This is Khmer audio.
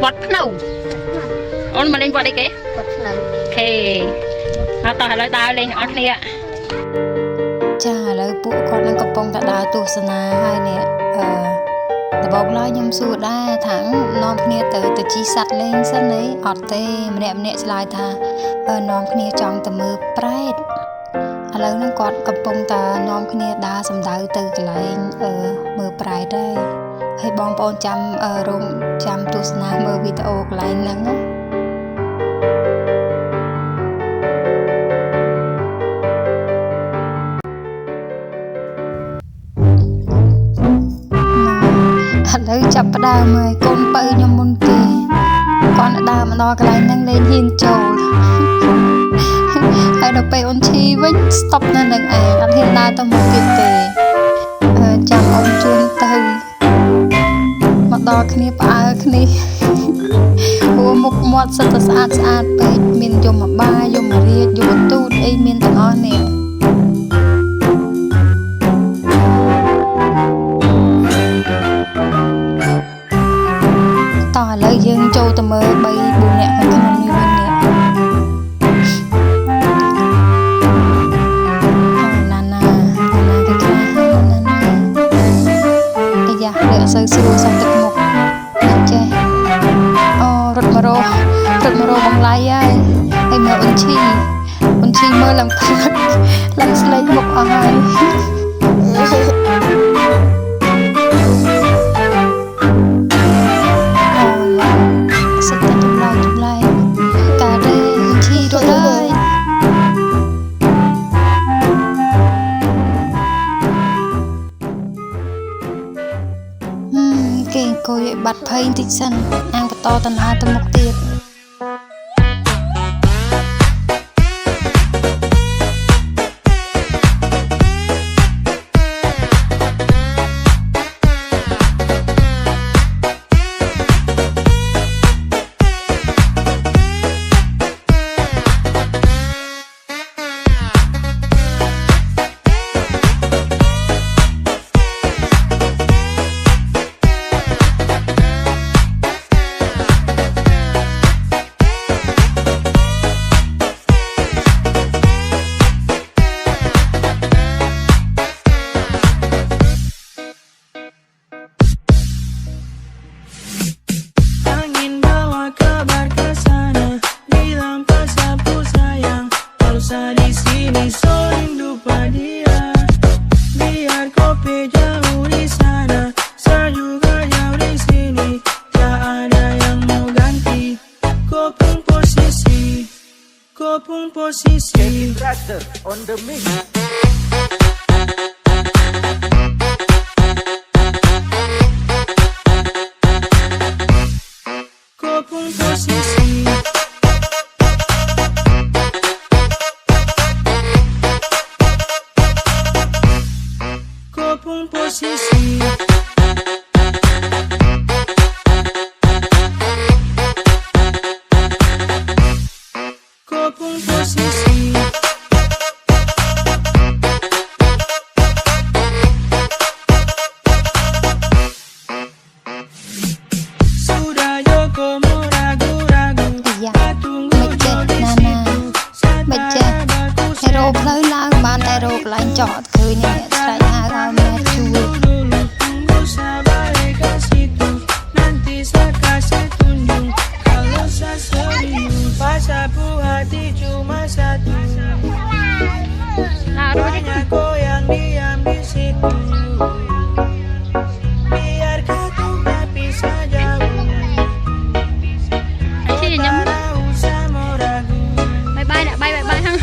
วัดพนูអូនមកលេងវត្តអីគេវត្តភ្នៅអូខេហើយតោះឥឡូវដើរលេងអស់គ្នាចាឥឡូវពួកគាត់នឹងកំពុងតែដើរទស្សនាហើយនេះដំបូងឡើយខ្ញុំសួរដែរថានាំគ្នាទៅជីសัตว์លេងសិនអីអត់ទេម្នាក់ឆ្លើយថានាំគ្នាចង់ទៅមើលប្រេតឥឡូវហ្នឹងគាត់កំពុងតែនាំគ្នាដើរសំដៅទៅកន្លែងមើលប្រេតដែរហើយបងប្អូនចាំទស្សនាមើលវីដេអូកន្លែងហ្នឹងណាឥឡូវចាប់ផ្ដើមហើយកូនបើខ្ញុំមុនគេគាត់ដើរមកដល់កន្លែងហ្នឹងលេងហ៊ានចូលហើយដល់ពេលអូនឈីវិញស្តុបនៅនឹងឯងអត់ហ៊ានដើរទៅមុខទៀតទេចាំអូនជួនទៅមកដល់គ្នាផ្អើលគ្នាព្រោះមុខមាត់សិតតែស្អាតពេកមានយមបាយយមរាជយមទូតអីមានទាំងអស់នេះតោះឥឡូវយើងចូលទៅមើល3 4នាក់ក្នុងនេះវិញនេះណាគេខ្លះអាយ៉ាលើអត់សូវស្រួលសំទឹកមុខចេះអូរត់មករបងឡៃហើយមើលអូនឈីមើលឡើងស្លេកមុខអស់ហើយគេអង្គុយឲ្យបាត់ភ័យបន្តិចសិនអាងបន្តដំណើរទៅមុខទៀតKevin Raster on the mix. Kopung posisi Kopung posisi chọn cười nhẹ chạy hai ra mẹ chui banyak goyang diam di situ biar kau tak bisa jauh antara usah mau ragu bye bye hăng